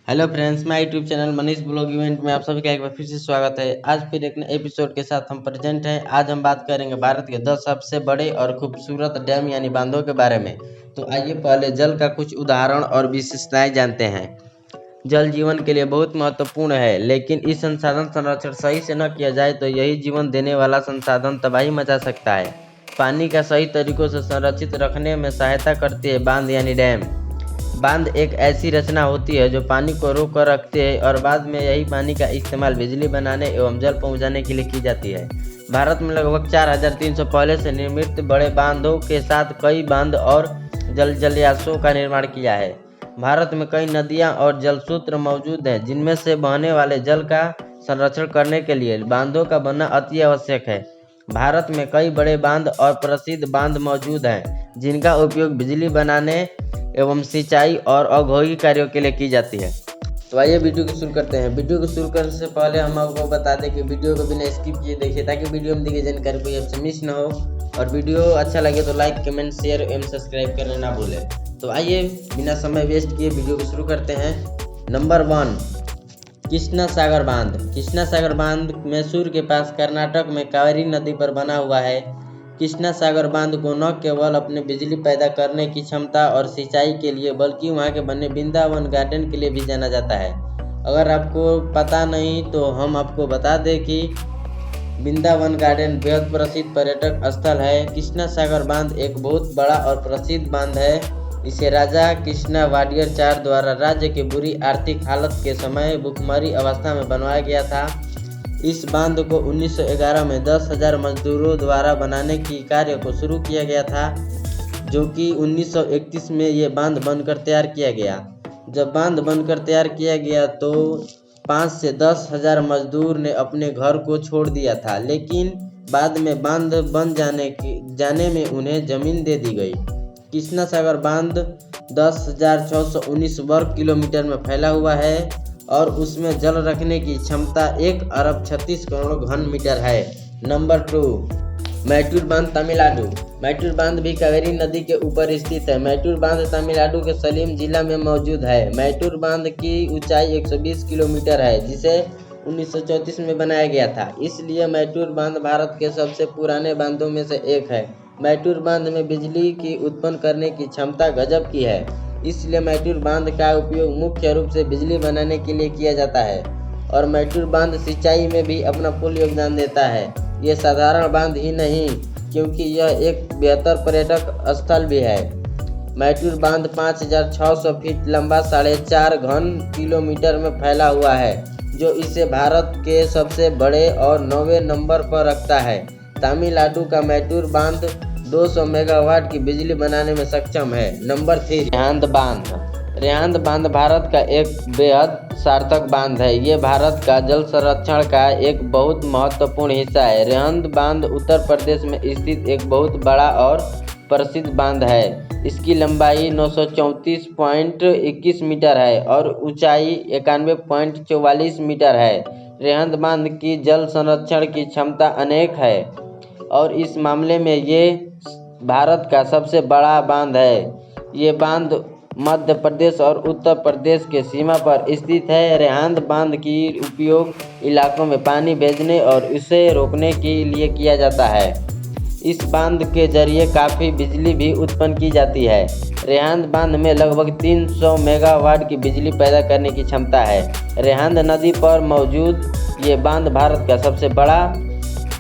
Hello friends, मैं YouTube channel Manish blog event में आप सभी का एक बार फिर से स्वागत है। आज फिर एक नए एपिसोड के साथ हम प्रेजेंट हैं। आज हम बात करेंगे भारत के 10 सबसे बड़े और खूबसूरत डैम यानी बांधों के बारे में। तो आइए पहले जल का कुछ उदाहरण और विशेषताएं जानते हैं। जल जीवन के लिए बहुत महत्वपूर्ण है, लेकिन इस संसाधन संरक्षण सही से न किया जाए तो यही जीवन देने वाला संसाधन तबाही मचा सकता है। पानी का सही तरीकों से संरक्षित रखने में सहायता करती है बांध यानी डैम। बांध एक ऐसी रचना होती है जो पानी को रोक कर रखती है और बाद में यही पानी का इस्तेमाल बिजली बनाने एवं जल पहुंचाने के लिए की जाती है। भारत में लगभग 4300 पहले से निर्मित बड़े बांधों के साथ कई बांध और जलाशयों का निर्माण किया है। भारत में कई नदियां और जलस्रोत मौजूद हैं, जिनमें से बहने वाले जल का संरक्षण करने के लिए बांधों का बनना अति आवश्यक है। भारत में कई बड़े बांध और प्रसिद्ध बांध मौजूद हैं, जिनका उपयोग बिजली बनाने एवं सिंचाई और औद्योगिक कार्यों के लिए की जाती है। तो आइए वीडियो को शुरू करते हैं। वीडियो को शुरू करने से पहले हम आपको बता दें कि वीडियो को बिना स्किप किए देखिए, ताकि वीडियो में दी गई जानकारी कोई आपसे मिस ना हो। और वीडियो अच्छा लगे तो लाइक, कमेंट, शेयर एवं सब्सक्राइब करना ना भूलें। तो आइए बिना समय वेस्ट किए वीडियो को शुरू करते हैं। नंबर 1, कृष्णा सागर बांध। कृष्णा सागर बांध मैसूर के पास कर्नाटक में कावेरी नदी पर बना हुआ है। कृष्णा सागर बांध को न केवल अपने बिजली पैदा करने की क्षमता और सिंचाई के लिए, बल्कि वहां के बने वृंदावन गार्डन के लिए भी जाना जाता है। अगर आपको पता नहीं तो हम आपको बता दें कि वृंदावन गार्डन बेहद प्रसिद्ध पर्यटक स्थल है। कृष्णा सागर बांध एक बहुत बड़ा और प्रसिद्ध बांध है। इसे राजा कृष्णा वाडियर 4 द्वारा राज्य की बुरी आर्थिक हालत के समय भूखमरी अवस्था में बनवाया गया था। इस बांध को 1911 में 10,000 मजदूरों द्वारा बनाने की कार्य को शुरू किया गया था, जो कि 1931 में ये बांध बनकर तैयार किया गया। जब बांध बनकर तैयार किया गया तो 5 से 10,000 मजदूर ने अपने घर को छोड़ दिया था, लेकिन बाद में बांध बन जाने में उन्हें जमीन दे दी गई। कृष्णा सागर बांध 10,619 वर्ग किलोमीटर में फैला हुआ है और उसमें जल रखने की क्षमता 1,36 करोड़ घन मीटर है। नंबर 2, मैटूर बांध तमिलनाडु। मैटूर बांध भी कावेरी नदी के ऊपर स्थित है। मैटूर बांध तमिलनाडु के सलीम जिला में मौजूद है। मैटूर बांध की ऊंचाई 120 किलोमीटर है, जिसे 1934 में बनाया गया था। इसलिए मैटूर बांध भारत के सबसे पुराने बांधों में से एक है। मैटूर बांध में बिजली की उत्पन्न करने की क्षमता गजब की है, इसलिए मैटूर बांध का उपयोग मुख्य रूप से बिजली बनाने के लिए किया जाता है। और मैटूर बांध सिंचाई में भी अपना फुल योगदान देता है। ये साधारण बांध ही नहीं, क्योंकि यह एक बेहतर पर्यटक स्थल भी है। मैटूर बांध 5,600 फीट लंबा 4.5 घन किलोमीटर में फैला हुआ है, जो इसे भारत के सबसे बड़े और 9वें नंबर पर रखता है। तमिलनाडु का मैटूर बांध 200 मेगावाट की बिजली बनाने में सक्षम है। नंबर 3, रेहांद बांध। रेहांद बांध भारत का एक बेहद सार्थक बांध है। ये भारत का जल संरक्षण का एक बहुत महत्वपूर्ण हिस्सा है। रेहांद बांध उत्तर प्रदेश में स्थित एक बहुत बड़ा और प्रसिद्ध बांध है। इसकी लंबाई 934.21 मीटर है और ऊंचाई 91.44 मीटर है। रेहांद बांध की जल संरक्षण की क्षमता अनेक है और इस मामले में ये भारत का सबसे बड़ा बांध है। ये बांध मध्य प्रदेश और उत्तर प्रदेश के सीमा पर स्थित है। रेहांद बांध की उपयोग इलाकों में पानी भेजने और उसे रोकने के लिए किया जाता है। इस बांध के जरिए काफ़ी बिजली भी उत्पन्न की जाती है। रेहांद बांध में लगभग 300 मेगावाट की बिजली पैदा करने की क्षमता है। रेहांद नदी पर मौजूद ये बांध भारत का सबसे बड़ा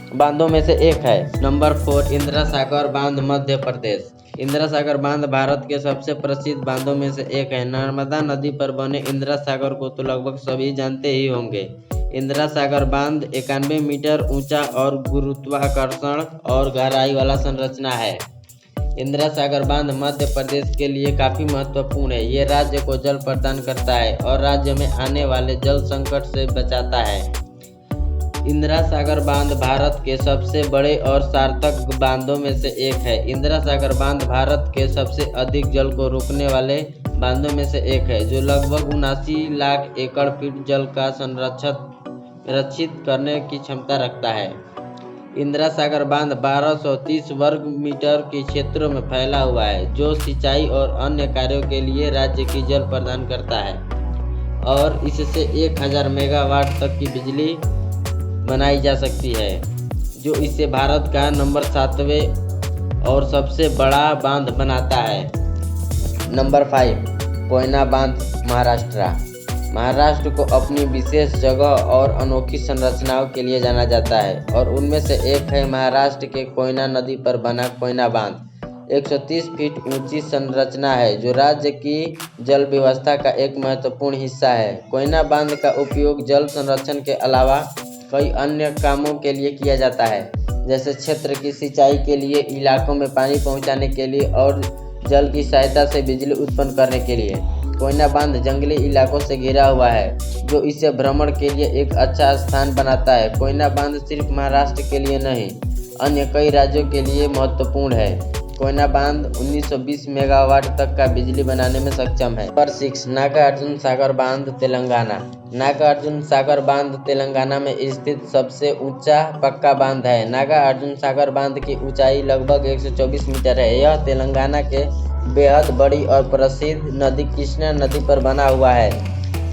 बांधों में से एक है। नंबर 4, इंदिरा सागर बांध मध्य प्रदेश। इंदिरा सागर बांध भारत के सबसे प्रसिद्ध बांधों में से एक है। नर्मदा नदी पर बने इंदिरा सागर को तो लगभग सभी जानते ही होंगे। इंदिरा सागर बांध 91 मीटर ऊंचा और गुरुत्वाकर्षण और गहराई वाला संरचना है। इंदिरा सागर बांध मध्य प्रदेश के लिए काफ़ी महत्वपूर्ण है। ये राज्य को जल प्रदान करता है और राज्य में आने वाले जल संकट से बचाता है। इंदिरा सागर बांध भारत के सबसे बड़े और सार्थक बांधों में से एक है। इंदिरा सागर बांध भारत के सबसे अधिक जल को रोकने वाले बांधों में से एक है, जो लगभग 79 लाख एकड़ फीट जल का संरक्षित करने की क्षमता रखता है। इंदिरा सागर बांध 1230 वर्ग मीटर के क्षेत्रों में फैला हुआ है, जो सिंचाई और अन्य कार्यों के लिए राज्य की जल प्रदान करता है। और इससे 1000 मेगावाट तक की बिजली बनाई जा सकती है, जो इसे भारत का नंबर 7वें और सबसे बड़ा बांध बनाता है। नंबर 5, कोयना बांध, महाराष्ट्र को अपनी विशेष जगह और अनोखी संरचनाओं के लिए जाना जाता है और उनमें से एक है महाराष्ट्र के कोयना नदी पर बना कोयना बांध। 130 फीट ऊंची संरचना है जो राज्य की जल व्यवस्था का एक महत्वपूर्ण हिस्सा है। कोयना बांध का उपयोग जल संरक्षण के अलावा कई अन्य कामों के लिए किया जाता है, जैसे क्षेत्र की सिंचाई के लिए, इलाकों में पानी पहुंचाने के लिए और जल की सहायता से बिजली उत्पन्न करने के लिए। कोयना बांध जंगली इलाकों से घिरा हुआ है, जो इसे भ्रमण के लिए एक अच्छा स्थान बनाता है। कोयना बांध सिर्फ महाराष्ट्र के लिए नहीं, अन्य कई राज्यों के लिए महत्वपूर्ण है। कोयना बांध 1920 मेगावाट तक का बिजली बनाने में सक्षम है। नंबर 6, नागार्जुन सागर बांध, तेलंगाना। नागार्जुन सागर बांध तेलंगाना में स्थित सबसे ऊंचा पक्का बांध है। नागार्जुन सागर बांध की ऊंचाई लगभग 124 मीटर है। यह तेलंगाना के बेहद बड़ी और प्रसिद्ध नदी कृष्णा नदी पर बना हुआ है।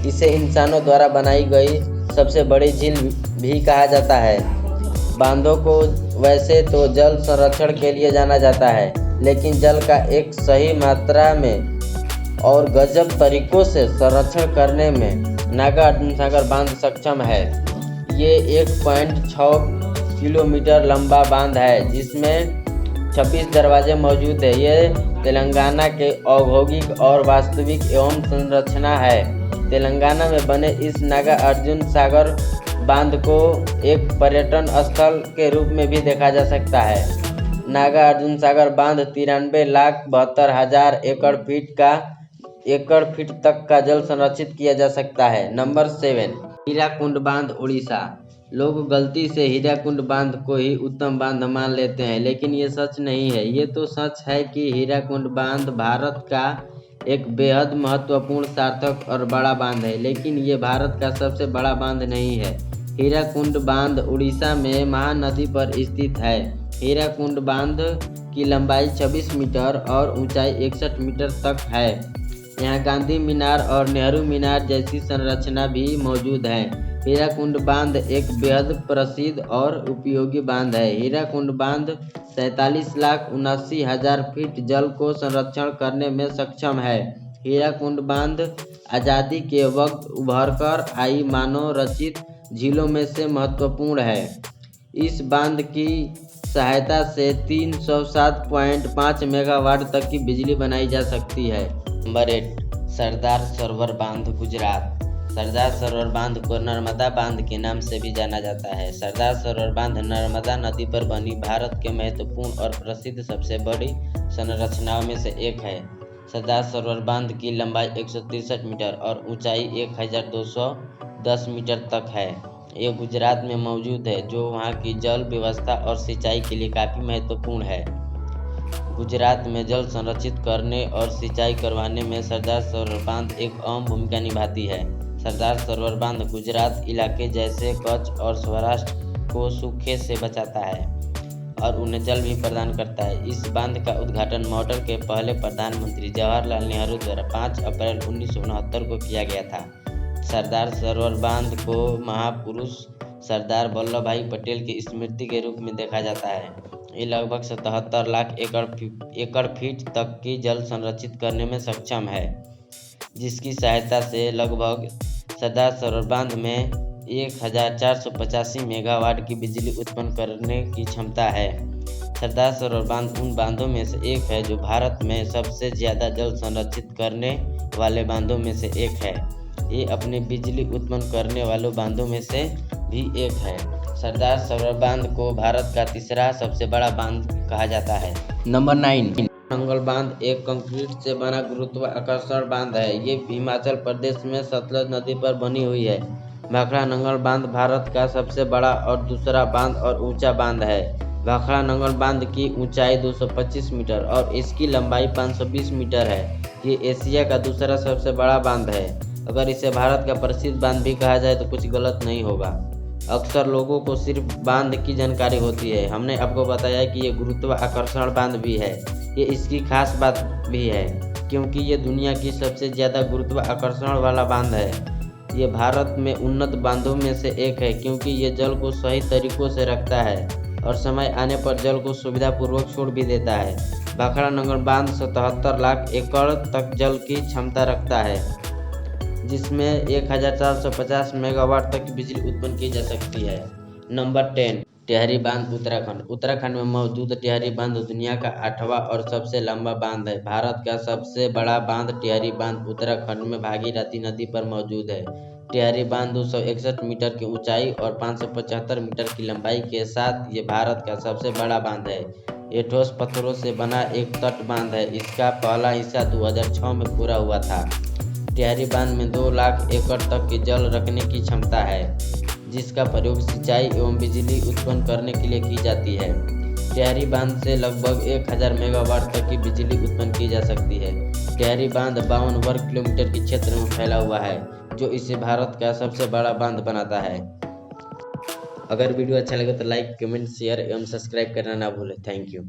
इसे इंसानों द्वारा बनाई गई सबसे बड़ी झील भी कहा जाता है। बांधों को वैसे तो जल संरक्षण के लिए जाना जाता है, लेकिन जल का एक सही मात्रा में और गजब तरीकों से संरक्षण करने में नागार्जुन सागर बांध सक्षम है। ये 1.6 किलोमीटर लंबा बांध है जिसमें 26 दरवाजे मौजूद है। ये तेलंगाना के औद्योगिक और वास्तविक एवं संरचना है। तेलंगाना में बने इस नागार्जुन सागर बांध को एक पर्यटन स्थल के रूप में भी देखा जा सकता है। नागार्जुन सागर बांध 93,72,000 एकड़ फीट तक का जल संरक्षित किया जा सकता है। नंबर 7, हीराकुंड बांध, उड़ीसा। लोग गलती से हीराकुंड बांध को ही उत्तम बांध मान लेते हैं, लेकिन ये सच नहीं है। ये तो सच है कि हीराकुंड बांध भारत का एक बेहद महत्वपूर्ण, सार्थक और बड़ा बांध है, लेकिन ये भारत का सबसे बड़ा बांध नहीं है। हीराकुंड बांध उड़ीसा में महानदी पर स्थित है। हीराकुंड बांध की लंबाई 26 मीटर और ऊंचाई 61 मीटर तक है। यहाँ गांधी मीनार और नेहरू मीनार जैसी संरचना भी मौजूद है। हीराकुंड बांध एक बेहद प्रसिद्ध और उपयोगी बांध है। हीराकुंड बांध 47,79,000 फीट जल को संरक्षण करने में सक्षम है। हीराकुंड बांध आज़ादी के वक्त उभरकर आई मानव रचित झीलों में से महत्वपूर्ण है। इस बांध की सहायता से 307.5 मेगावाट तक की बिजली बनाई जा सकती है। नंबर 8, सरदार सरोवर बांध, गुजरात। सरदार सरोवर बांध को नर्मदा बांध के नाम से भी जाना जाता है। सरदार सरोवर बांध नर्मदा नदी पर बनी भारत के महत्वपूर्ण और प्रसिद्ध सबसे बड़ी संरचनाओं में से एक है। सरदार सरोवर बांध की लंबाई 163 मीटर और ऊंचाई 1210 मीटर तक है। ये गुजरात में मौजूद है, जो वहाँ की जल व्यवस्था और सिंचाई के लिए काफ़ी महत्वपूर्ण है। गुजरात में जल संरक्षित करने और सिंचाई करवाने में सरदार सरोवर बांध एक अहम भूमिका निभाती है। सरदार सरोवर बांध गुजरात इलाके जैसे कच्छ और सौराष्ट्र को सूखे से बचाता है और उन्हें जल भी प्रदान करता है। इस बांध का उद्घाटन मॉडल के पहले प्रधानमंत्री जवाहरलाल नेहरू द्वारा 5 अप्रैल 1969 को किया गया था। सरदार सरोवर बांध को महापुरुष सरदार वल्लभ भाई पटेल की स्मृति के रूप में देखा जाता है। ये लगभग 77 लाख एकड़ फीट तक की जल संरक्षित करने में सक्षम है, जिसकी सहायता से लगभग सरदार सरोवर बांध में 1485 मेगावाट की बिजली उत्पन्न करने की क्षमता है। सरदार सरोवर बांध उन बांधों में से एक है जो भारत में सबसे ज़्यादा जल संरक्षित करने वाले बांधों में से एक है। ये अपने बिजली उत्पन्न करने वाले बांधों में से भी एक है। सरदार सरोवर बांध को भारत का तीसरा सबसे बड़ा बांध कहा जाता है। नंबर 9, नंगल बांध एक कंक्रीट से बना गुरुत्वाकर्षण बांध है। ये हिमाचल प्रदेश में सतलज नदी पर बनी हुई है। भाखड़ा नंगल बांध भारत का सबसे बड़ा और दूसरा बांध और ऊंचा बांध है। भाखड़ा नंगल बांध की ऊंचाई 225 मीटर और इसकी लंबाई 520 मीटर है। ये एशिया का दूसरा सबसे बड़ा बांध है। अगर इसे भारत का प्रसिद्ध बांध भी कहा जाए तो कुछ गलत नहीं होगा। अक्सर लोगों को सिर्फ बांध की जानकारी होती है। हमने आपको बताया कि ये गुरुत्वाकर्षण बांध भी है। ये इसकी खास बात भी है क्योंकि ये दुनिया की सबसे ज़्यादा गुरुत्वाकर्षण वाला बांध है। ये भारत में उन्नत बांधों में से एक है क्योंकि ये जल को सही तरीकों से रखता है और समय आने पर जल को सुविधापूर्वक छोड़ भी देता है। भाखड़ा नगर बांध 77 लाख एकड़ तक जल की क्षमता रखता है, जिसमें 1450 मेगावाट तक की बिजली उत्पन्न की जा सकती है। नंबर 10, टिहरी बांध उत्तराखंड। उत्तराखंड में मौजूद टिहरी बांध दुनिया का 8वां और सबसे लंबा बांध है। भारत का सबसे बड़ा बांध टिहरी बांध उत्तराखंड में भागीरथी नदी पर मौजूद है। टिहरी बांध 261 मीटर की ऊंचाई और 575 मीटर की लंबाई के साथ ये भारत का सबसे बड़ा बांध है। ये ठोस पत्थरों से बना एक तट बांध है। इसका पहला हिस्सा 2006 में पूरा हुआ था। टिहरी बांध में 2 लाख एकड़ तक की जल रखने की क्षमता है, जिसका प्रयोग सिंचाई एवं बिजली उत्पन्न करने के लिए की जाती है। टिहरी बांध से लगभग 1000 मेगावाट तक की बिजली उत्पन्न की जा सकती है। टिहरी बांध 52 वर्ग किलोमीटर के क्षेत्र में फैला हुआ है, जो इसे भारत का सबसे बड़ा बांध बनाता है। अगर वीडियो अच्छा लगे तो लाइक, कमेंट, शेयर एवं सब्सक्राइब करना ना भूलें। Thank you.